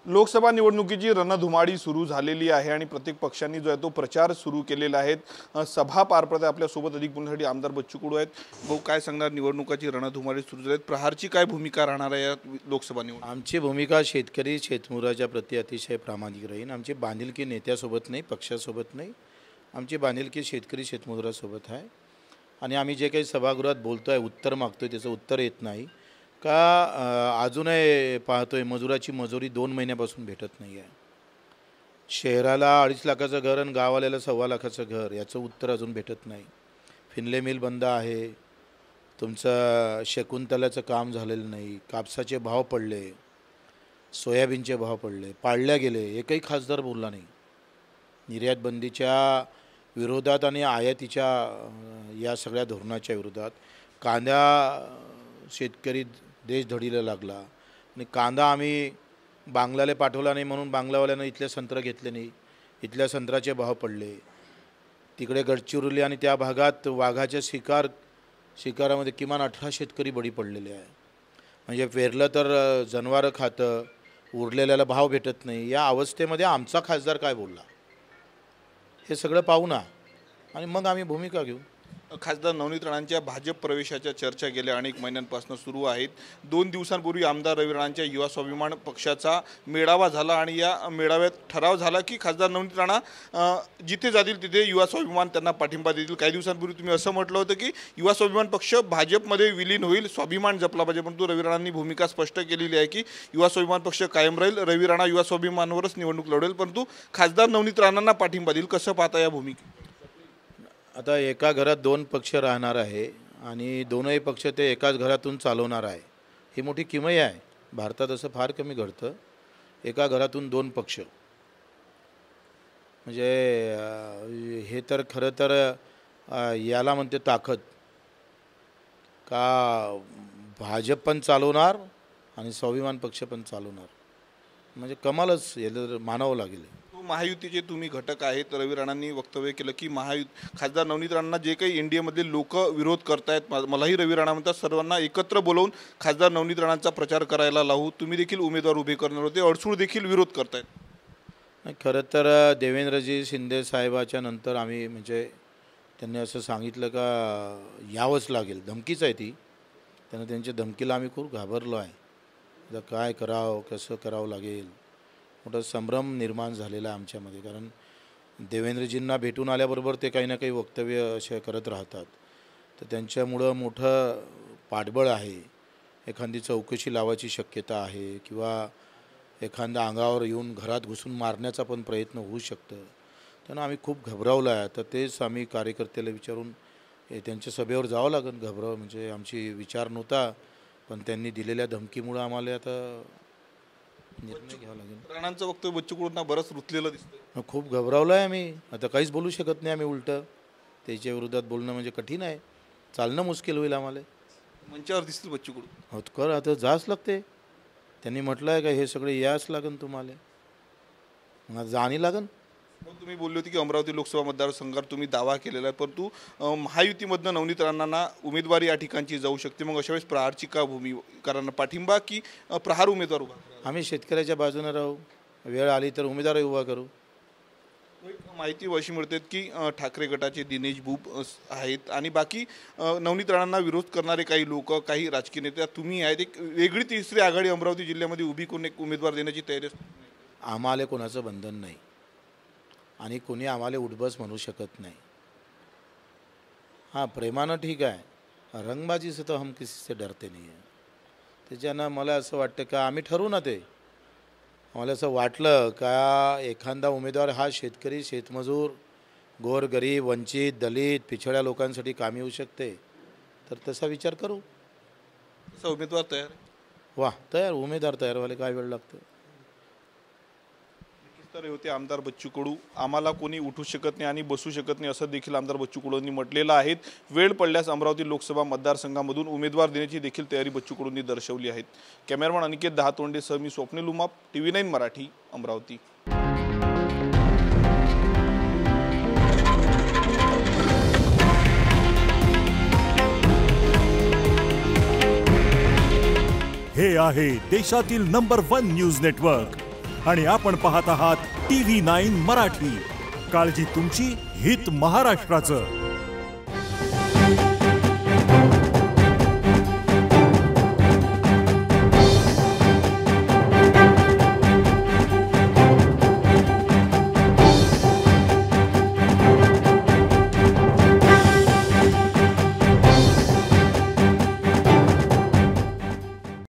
लोकसभा निवडणुकीची रणधुमाळी सुरू झालेली आहे आणि प्रत्येक पक्षांनी जो आहे तो प्रचार सुरू केलेला आहे। सभा पार पडते। आपल्या सोबत अधिक बोलण्यासाठी आमदार बच्चू कडू आहेत। भाऊ, काय सांगणार, निवडणुकाची रणधुमाळी सुरू झाली, प्रहारची काय भूमिका राहणार आहे या लोकसभा निवडणुकीत? आमची भूमिका शेतकरी शेतमुराच्या प्रति अतिशय प्रामाणिक राहील। आमची बांधिलकी नेत्यासोबत नाही, पक्षासोबत नाही, आमची बांधिलकी शेतकरी शेतमुरासोबत आहे। आणि आम्ही जे काही सभागृहात बोलतोय, उत्तर मागतोय, त्याचं उत्तर येत नाही का अजूनही पाहतोय मजुराची मजुरी 2 महिन्यापासून भेटत नाही आहे। शहराला 2.5 लाखाचं घर आणि गावाल्याला 1.25 लाखाचं घर, याचं उत्तर अजून भेटत नाही। फिनले मिल बंद आहे, तुमचं शकुंतलाचं काम झालेलं नाही, कापसाचे भाव पडले, सोयाबीनचे भाव पडले, पाळल्या गेले, एकही खासदार बोलला नाही। निर्यात बंदीच्या विरोधात आणि आयातीच्या या सगळ्या धोरणाच्या विरोधात कांदा शेतकरी देशधडीला लागला आणि कांदा आम्ही बांगलाला पाठवला नाही म्हणून बांगलावाल्यानं इथले संत्र घेतले नाही, इथल्या संत्र्याचे भाव पडले। तिकडे गडचिरोली आणि त्या भागात वाघाच्या शिकारामध्ये किमान 18 शेतकरी बळी पडलेले आहे। म्हणजे पेरलं तर जनावरं खातं, उरलेल्याला भाव भेटत नाही। या अवस्थेमध्ये आमचा खासदार काय बोलला हे सगळं पाहू ना, आणि मग आम्ही भूमिका घेऊ। खासदार नवनीत राणांच्या भाजप प्रवेशाच्या चर्चा गेल्या अनेक महिन्यांपासून सुरू आहेत। 2 दिवसांपूर्वी आमदार रवी राणांच्या युवा स्वाभिमान पक्षाचा मेळावा झाला आणि या मेळाव्यात ठराव झाला की खासदार नवनीत राणा जिथे जातील तिथे युवा स्वाभिमान त्यांना पाठिंबा देतील। काही दिवसांपूर्वी तुम्ही असं म्हटलं होतं की युवा स्वाभिमान पक्ष भाजपमध्ये विलीन होईल, स्वाभिमान जपला पाहिजे, परंतु रवी राणांनी भूमिका स्पष्ट केलेली आहे की युवा स्वाभिमान पक्ष कायम राहील, रवी राणा युवा स्वाभिमानवरच निवडणूक लढवेल, परंतु खासदार नवनीत राणांना पाठिंबा देईल। कसं पाहता या भूमिका? आता एका घरात 2 पक्ष राहणार आहे आणि दोनही पक्ष ते एकाच घरातून चालवणार आहे, ही मोठी किमया आहे। भारतात असं फार कमी घडतं, एका घरातून 2 पक्ष। म्हणजे हे तर खरं तर याला म्हणते ताकद, का भाजप पण चालवणार आणि स्वाभिमान पक्ष पण चालवणार, म्हणजे कमालच याला मानावं लागेल। महायुतीचे तुम्ही घटक आहेत, रवी राणांनी वक्तव्य केलं की खासदार नवनीत राणांना जे काही एनडीएमधले लोक विरोध करतायत, मलाही रवी राणा म्हणतात सर्वांना एकत्र बोलवून खासदार नवनीत राणांचा प्रचार करायला लावू, तुम्ही देखील उमेदवार उभे करणार होते, अडसूळ देखील विरोध करतायत। खरं तर देवेंद्रजी शिंदे साहेबाच्या नंतर आम्ही म्हणजे त्यांनी असं सांगितलं का यावंच लागेल, धमकीच आहे ती, त्यांना त्यांच्या धमकीला आम्ही खूप घाबरलो आहे। आता काय करावं, कसं करावं लागेल, मोठा संभ्रम निर्माण झालेला आहे आमच्यामध्ये। कारण देवेंद्रजींना भेटून आल्याबरोबर ते काही ना काही वक्तव्य असे करत राहतात, तर त्यांच्यामुळं मोठं पाठबळ आहे। एखादी चौकशी लावायची शक्यता आहे किंवा एखाद्या अंगावर येऊन घरात घुसून मारण्याचा पण प्रयत्न होऊ शकतं, त्यांना आम्ही खूप घबरावलं आहे। तर तेच आम्ही कार्यकर्त्याला विचारून त्यांच्या सभेवर जावं लागेल। घबराव म्हणजे आमची विचार नव्हता, पण त्यांनी दिलेल्या धमकीमुळं आम्हाला आता निर्णय घ्यावा लागेल। राणांचं वक्तव्य बच्चू कडूंना बरंच रुतलेलं दिसतं, खूप घबरावलं आहे आम्ही, आता काहीच बोलू शकत नाही आम्ही। उलटं त्याच्या विरोधात बोलणं म्हणजे कठीण आहे, चालणं मुश्किल होईल आम्हाला। मंचावर दिसतील बच्चू कडू, हो कर, आता जाच लागते, त्यांनी म्हटलं आहे का हे सगळे याच लागन तुम्हाला, मग जाणी लागन। तुम्ही बोलले होते की अमरावती लोकसभा मतदारसंघात तुम्ही दावा केलेला आहे, परंतु महायुतीमधनं नवनीत राणांना उमेदवारी या ठिकाणची जाऊ शकते, मग अशा वेळेस प्रहारची का भूमिका, पाठिंबा की प्रहार उमेदवार उभा? आम्ही शेतकऱ्याच्या बाजूने राहू, वेळ आली तर उमेदवार उभा करू। माहिती अशी मिळते की ठाकरे गटाचे दिनेश भूप आहेत आणि बाकी नवनीत राणांना विरोध करणारे काही लोक, काही राजकीय नेते, तुम्ही आहेत, एक वेगळी तिसरी आघाडी अमरावती जिल्ह्यामध्ये उभी करून एक उमेदवार देण्याची तयारी असते। आम्हाला कोणाचं बंधन नाही आणि कोणी आम्हाला उठबस म्हणू शकत नाही। हां, प्रेमानं ठीक आहे, रंगबाजी से तो हम किसी से डरते नहीं है। त्याच्यानं मला असं वाटतं का आम्ही ठरवू ना, ते आम्हाला असं वाटलं का एखादा उमेदवार हा शेतकरी, शेतमजूर, गोरगरीब, वंचित, दलित, पिछड्या लोकांसाठी कामी येऊ शकते, तर तसा विचार करू। तसा उमेदवार तयार? वा, तयार, उमेदवार तयार व्हायला काय वेळ लागतो? तर होते आमदार बच्चू कडू, आम्हाला कोणी उठू शकत नाही आणि बसू शकत नाही असं देखील आमदार बच्चू कडूंनी म्हटलेलं आहे। वेळ पडल्यास अमरावती लोकसभा मतदारसंघामधून उमेदवार देण्याची देखील तयारी बच्चू कडूंनी दर्शवली आहे। कॅमेरामन अनिकेत दहातोंडेसह मी स्वप्नील उमाप, TV9 मराठी, अमरावती। हे आहे देशातील नंबर 1 न्यूज नेटवर्क आणि आपण पाहत आहात TV9 मराठी. काळजी तुमची, हित महाराष्ट्राचं.